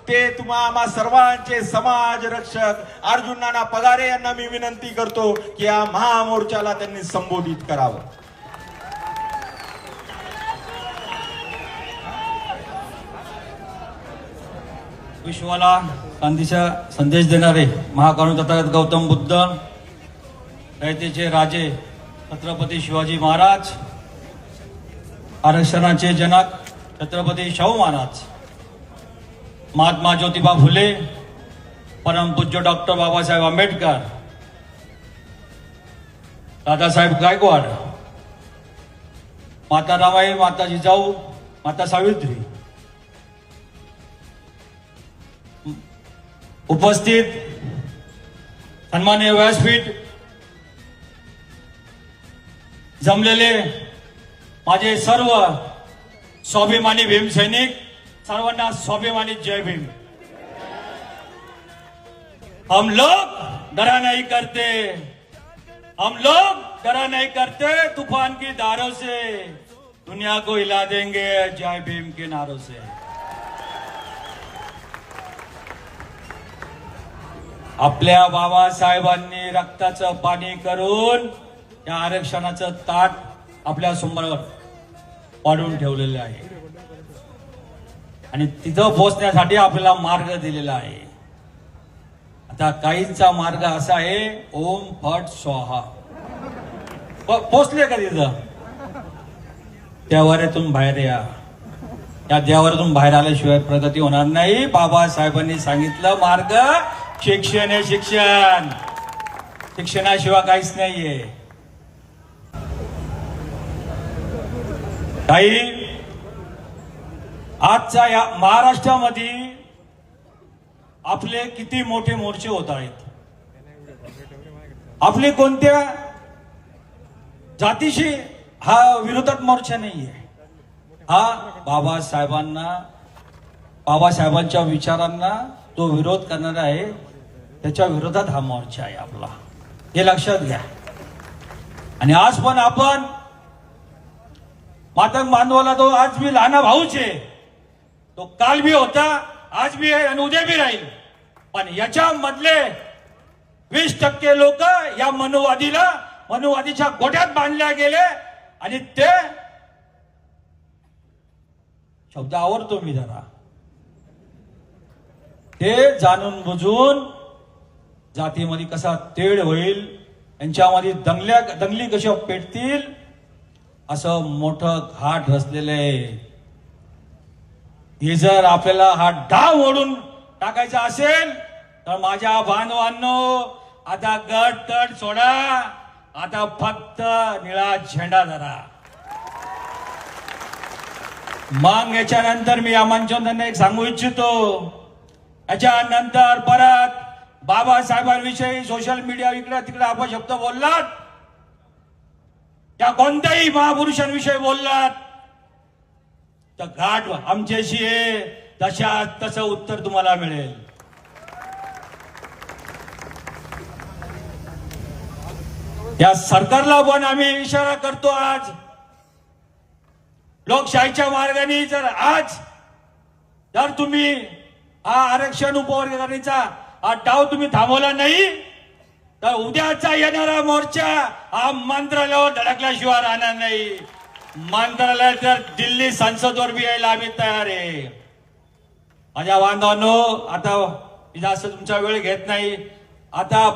ते आम्हा सर्वांचे समाज रक्षक अर्जुन नाना पगारे यांना मी विनंती करतो की या महामोर्चाला त्यांनी संबोधित करावं. विश्वाला शांतीचा संदेश देणारे महाकारुण्य तथागत गौतम बुद्ध, रयतेचे राजे छत्रपती शिवाजी महाराज, आरक्षणाचे जनक छत्रपती शाहू महाराज, महात्मा ज्योतिबा फुले, परमपूज्य डॉक्टर बाबासाहेब आंबेडकर, दादासाहेब गायकवाड, माता रामाई, माता जिजाऊ, माता सावित्री, उपस्थित सन्माननीय व्यासपीठ जमलेले माझे सर्व स्वाभिमानी भीम सैनिक, सर्वांना स्वाभिमानी जय भीम. हम लोग डरा नहीं करते, हम लोग डरा नहीं करते, तूफान की धारों से दुनिया को हिला देंगे जय भीम के नारों से. आपल्या बाबासाहेबांनी रक्ताचं पाणी करून या आरक्षणाचं ताट आपल्या समोर वाढून ठेवलेलं आहे आणि तिथं पोहोचण्यासाठी आपल्याला मार्ग दिलेला आहे. आता काहींचा मार्ग असा आहे ओम फट स्वाहा. पोचले का तिथं? देवाऱ्यातून बाहेर या. या देवाऱ्यातून बाहेर आल्याशिवाय प्रगती होणार नाही. बाबासाहेबांनी सांगितलं मार्ग शिक्षण आहे. शिक्षण, शिक्षणाशिवाय काहीच नाहीये. काही आजच्या या महाराष्ट्रामध्ये आपले किती मोठे मोर्चे होत आहेत. आपले कोणत्या जातीशी हा विरोधात मोर्चा नाहीये. हा बाबासाहेबांच्या विचारांना तो विरोध करणारा आहे, त्याच्या विरोधात हा मोर्चा आहे आपला. हे लक्षात घ्या. आणि आज पण आपण मातंग बांधवाला तो आज भी लहाना भाऊच आहे. तो काल भी होता, आज भी आहे आणि उद्या भी राहील. पण याच्या मधले 20% लोक या मनुवादीच्या गोठ्यात बांधल्या गेले आणि ते शब्द आवडतो मी जरा. ते जाणून बुजून जातीमध्ये कसा तेढ होईल, यांच्यामध्ये दंगली कशा पेटतील, असं मोठं घाट रचलेलं आहे. हे जर आपल्याला हा डाव ओढून टाकायचा असेल तर माझ्या बांधवांनो आता गट तट सोडा. आता फक्त निळा झेंडा धरा. मग याच्यानंतर मी या मंचावर एक सांगू इच्छितो. याच्यानंतर परत बाबासाहेबांविषयी सोशल मीडिया इकडे तिकडे अपशब्द बोललात, त्या कोणत्याही महापुरुषांविषयी बोललात तर घाट आमच्याशी आहे, तसं उत्तर तुम्हाला मिळेल. या सरकारला पण आम्ही इशारा करतो. आज लोकशाहीच्या मार्गाने जर तुम्ही हा आरक्षण उपवर्गीकरणाचा हा डाव तुम्ही थांबवला नाही तर उद्याचा येणारा मोर्चा हा मंत्रालयावर धडकल्याशिवाय राहणार नाही. मंत्रालयात तर दिल्ली संसदवर बी यायला आम्ही तयार आहे. माझ्या बांधवांनो, आता जास्त तुमचा वेळ घेत नाही. आता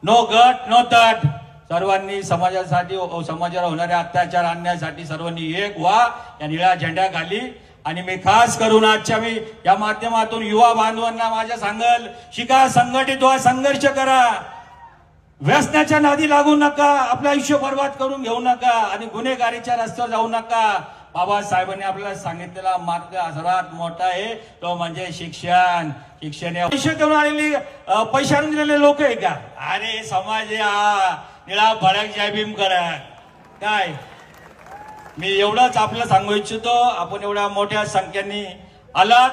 नो गट नो तट. सर्वांनी समाजावर होणारे अत्याचार आणण्यासाठी सर्वांनी एक व्हा या निळ्या झेंड्याखाली. आणि मी खास करून आजच्या मी या माध्यमातून युवा बांधवांना माझ्या सांगल, शिका, संघटित व्हा, संघर्ष करा, व्यसनाच्या नादी लागू नका, आपलं आयुष्य बर्बाद करून घेऊ नका आणि गुन्हेगारीच्या रस्त्यावर जाऊ नका. बाबासाहेबांनी आपल्याला सांगितलेला मार्ग सर्वात मोठा आहे तो म्हणजे शिक्षण. शिक्षण पैसे देऊन आलेली पैसे आणून दिलेले लोक आहे का? अरे समाज हा निळा भडक जय भीम करा. काय मी एवढंच आपल्याला सांगू इच्छितो. आपण एवढ्या मोठ्या संख्येने आलात,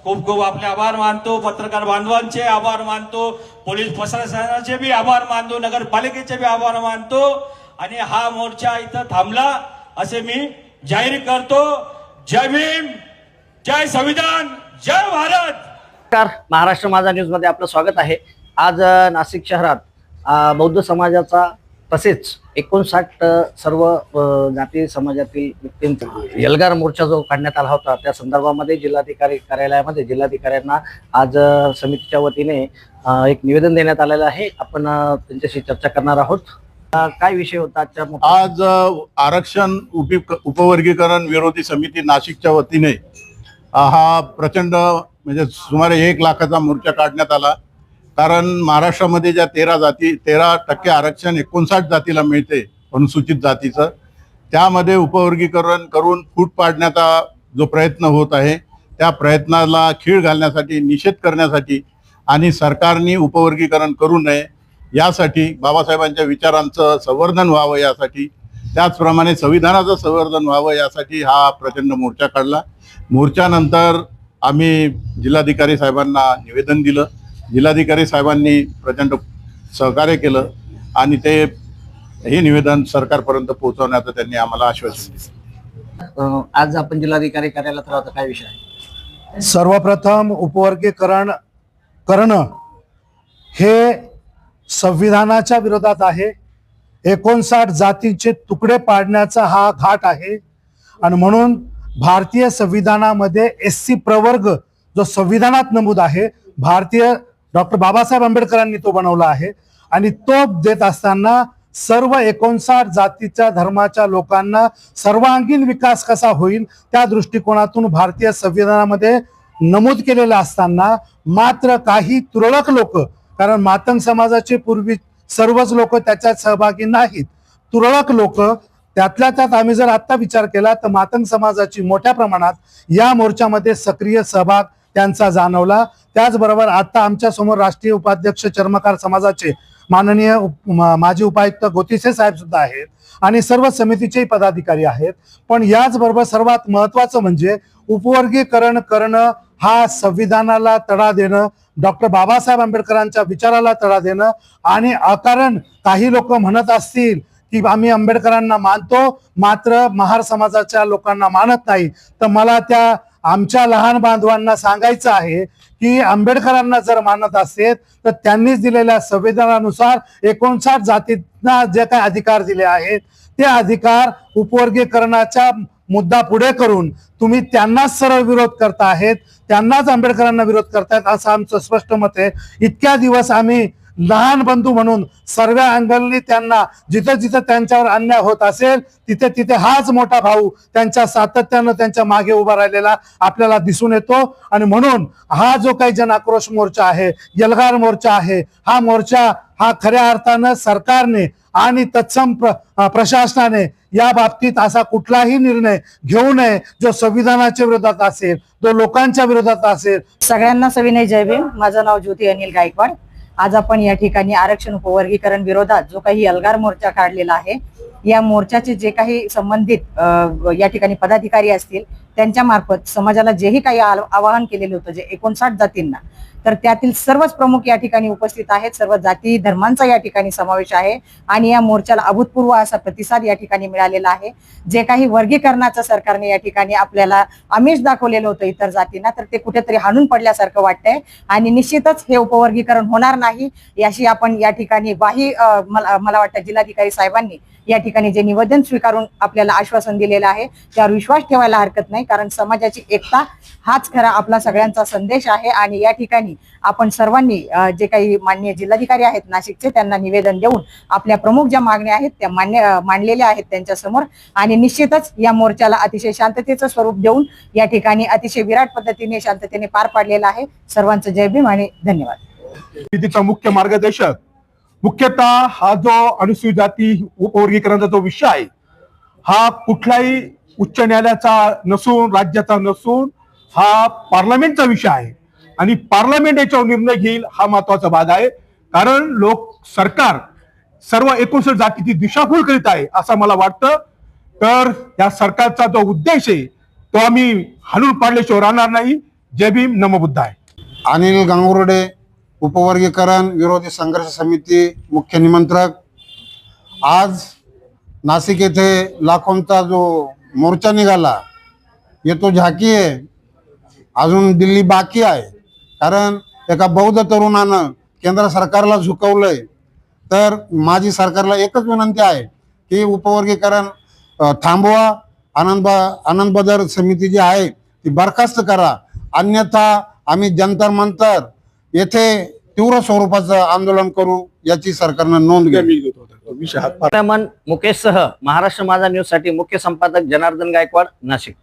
खूप खूप आपले आभार मानतो. पत्रकार बांधवांचे आभार मानतो, पोलीस प्रशासनाचे बी आभार मानतो, नगरपालिकेचे बी आभार मानतो. आणि हा मोर्चा इथं थांबला असे मी जाहीर करतो. जय भीम, जय संविधान, जय भारत. नमस्कार, महाराष्ट्र माझा न्यूजमध्ये आपलं स्वागत आहे. आज नाशिक शहरात बौद्ध समाजाचा तसेच 59 सर्व जाती समाजातील व्यक्तींचा एल्गार मोर्चा जो काढण्यात आला होता, त्या संदर्भामध्ये जिल्हाधिकारी कार्यालयामध्ये जिल्हाधिकाऱ्यांना आज समितीच्या वतीने एक निवेदन देण्यात आलेलं आहे. आपण त्यांच्याशी चर्चा करणार आहोत. काय विषय होता आजच्या? आज आरक्षण उपवर्गीकरण विरोधी समिती नाशिकच्या वतीने हा प्रचंड म्हणजे सुमारे 1 लाखाचा मोर्चा काढण्यात आला. कारण महाराष्ट्रामध्ये ज्या 13% आरक्षण 59 जातीला मिळते अनुसूचित जातीचं, त्यामध्ये उपवर्गीकरण करून फूट पाडण्याचा जो प्रयत्न होत आहे, त्या प्रयत्नाला खीळ घालण्यासाठी, निषेध करण्यासाठी आणि सरकारने उपवर्गीकरण करू नये यासाठी, बाबासाहेबांच्या विचारांचं संवर्धन व्हावं यासाठी, त्याचप्रमाणे संविधानाचं संवर्धन व्हावं यासाठी हा प्रचंड मोर्चा काढला. मोर्चानंतर आम्ही जिल्हाधिकारी साहेबांना निवेदन दिलं. जिल्हाधिकारी साहेबांनी प्रचंड सहकार्य केलं आणि ते हे निवेदन सरकारपर्यंत पोहोचवण्याचं त्यांनी आम्हाला आश्वासन दिलं. आज आपण जिल्हाधिकारी कार्यालयात राहतो, काय विषय आहे? सर्वप्रथम उपवर्गीकरण करणं हे संविधानाच्या विरोधात आहे. 59 जातीचे तुकडे पाडण्याचा हा घाट आहे आणि म्हणून भारतीय संविधानामध्ये SC प्रवर्ग जो संविधानात नमूद आहे, भारतीय डॉक्टर बाबासाहेब आंबेडकरांनी तो बनवला आहे आणि तो देत असताना सर्व 59 जातीच्या धर्माच्या लोकांना सर्वांगीण विकास कसा होईल त्या दृष्टिकोनातून भारतीय संविधानामध्ये नमूद केलेलं असताना मात्र काही तुरळक लोक, कारण मातंग समाजाचे पूर्वी सर्वच लोक त्याच्यात सहभागी नाहीत, तुरळक लोक, त्यातल्या त्यात आम्ही जर आता विचार केला तर मातंग समाजाची मोठ्या प्रमाणात या मोर्चामध्ये सक्रिय सहभाग त्यांचा जाणवला. त्याचबरोबर आता आमच्या समोर राष्ट्रीय उपाध्यक्ष चर्मकार समाजाचे माननीय माजी उपायुक्त गोतिसे साहेब सुद्धा आहेत आणि सर्व समितीचे पदाधिकारी आहेत. पण याचबरोबर सर्वात महत्वाचं म्हणजे उपवर्गीकरण करणं हा संविधानाला तडा देणं, डॉक्टर बाबासाहेब आंबेडकरांच्या विचाराला तडा देणं आणि अकारण काही लोक म्हणत असतील की आम्ही आंबेडकरांना मानतो मात्र महार समाजाच्या लोकांना मानत नाही, तर मला त्या आमच्या लहान बांधवांना सांगायचं आहे की आंबेडकरांना जर मानत असेल तर त्यांनीच दिलेल्या संविधानानुसार 59 जातींना जे काही अधिकार दिले आहेत ते अधिकार उपवर्गीकरणाचा मुद्दा पुढे करून तुम्ही त्यांनाच सरळ विरोध करता आहेत, त्यांनाच आंबेडकरांना विरोध करतायत असं आमचं स्पष्ट मत आहे. इतक्या दिवस आम्ही लहान बंधू म्हणून सर्व अँगलनी त्यांना जिथे जिथे त्यांच्यावर अन्याय होत असेल तिथे तिथे हाच मोठा भाऊ त्यांच्या सातत्यानं त्यांच्या मागे उभा राहिलेला आपल्याला दिसून येतो. आणि म्हणून हा जो काही जन आक्रोश मोर्चा आहे, एल्गार मोर्चा आहे, हा मोर्चा हा खऱ्या अर्थानं सरकारने आणि तत्सम प्रशासनाने या बाबतीत असा कुठलाही निर्णय घेऊ नये जो संविधानाच्या विरोधात असेल, जो लोकांच्या विरोधात असेल. सगळ्यांना सविनय जय भीम. माझं नाव ज्योती अनिल गायकवाड. आज आपण या ठिकाणी आरक्षण उपवर्गीकरण विरोधात जो काही एल्गार मोर्चा काढलेला आहे, या मोर्चाचे जे काही संबंधित या ठिकाणी पदाधिकारी असतील त्यांच्या मार्फत समाजाला जेही काही आवाहन केलेलं होतं, जे 59 जातींना, तर त्यातील सर्वच प्रमुख या ठिकाणी उपस्थित आहेत. सर्व जाती धर्मांचा या ठिकाणी समावेश आहे आणि या मोर्चाला अभूतपूर्व असा प्रतिसाद या ठिकाणी मिळालेला आहे. जे काही वर्गीकरणाचं सरकारने या ठिकाणी आपल्याला आमिष दाखवलेलं होतं इतर जातींना, तर ते कुठेतरी हाणून पडल्यासारखं वाटतंय आणि निश्चितच हे उपवर्गीकरण होणार नाही याशी आपण या ठिकाणी मला वाटतं जिल्हाधिकारी साहेबांनी या ठिकाणी जे निवेदन स्वीकारून आपल्याला आश्वासन दिलेलं आहे त्यावर विश्वास ठेवायला हरकत नाही. कारण समाजाची एकता हाच खरा आपला सगळ्यांचा संदेश आहे आणि या ठिकाणी आपण सर्वांनी जे काही माननीय जिल्हाधिकारी आहेत नाशिकचे त्यांना निवेदन देऊन आपल्या प्रमुख ज्या मागण्या आहेत त्या मांडलेल्या आहेत त्यांच्या समोर आणि निश्चितच या मोर्चाला अतिशय शांततेचं स्वरूप देऊन या ठिकाणी अतिशय विराट पद्धतीने शांततेने पार पाडलेला आहे. सर्वांचं जय भीम आणि धन्यवाद. तिचा मुख्य मार्गदर्शक मुख्यतः हा जो अनुसूचित जाती उपवर्गीकरणाचा जो विषय आहे हा कुठलाही उच्च न्यायालयाचा नसून, राज्याचा नसून, हा पार्लमेंटचा विषय आहे आणि पार्लमेंट याच्यावर निर्णय घेईल हा महत्वाचा भाग आहे. कारण सरकार सर्व 59 जातीची दिशाभूल करीत आहे असं मला वाटतं. तर या सरकारचा जो उद्देश आहे तो आम्ही हाणून पाडल्याशिवाय राहणार नाही. जय भीम, नमो बुद्धाय. अनिल गांगुर्डे, उपवर्गीकरण विरोधी संघर्ष समिती मुख्य निमंत्रक. आज नाशिक येथे लाखोंचा जो मोर्चा निघाला, ये तो झाकी आहे, अजून दिल्ली बाकी आहे. कारण एका बौद्ध तरुणानं केंद्र सरकारला झुकवलंय. तर माझी सरकारला एकच विनंती आहे की उपवर्गीकरण थांबवा. आनंद बाजार समिती जी आहे ती बरखास्त करा, अन्यथा आम्ही जंतर मंतर येथे तीव्र स्वरूपाचं आंदोलन करू याची सरकारनं नोंद घ्यावी. कॅमेरामन मुकेश सह महाराष्ट्र माझा न्यूज साठी मुख्य संपादक जनार्दन गायकवाड, नाशिक.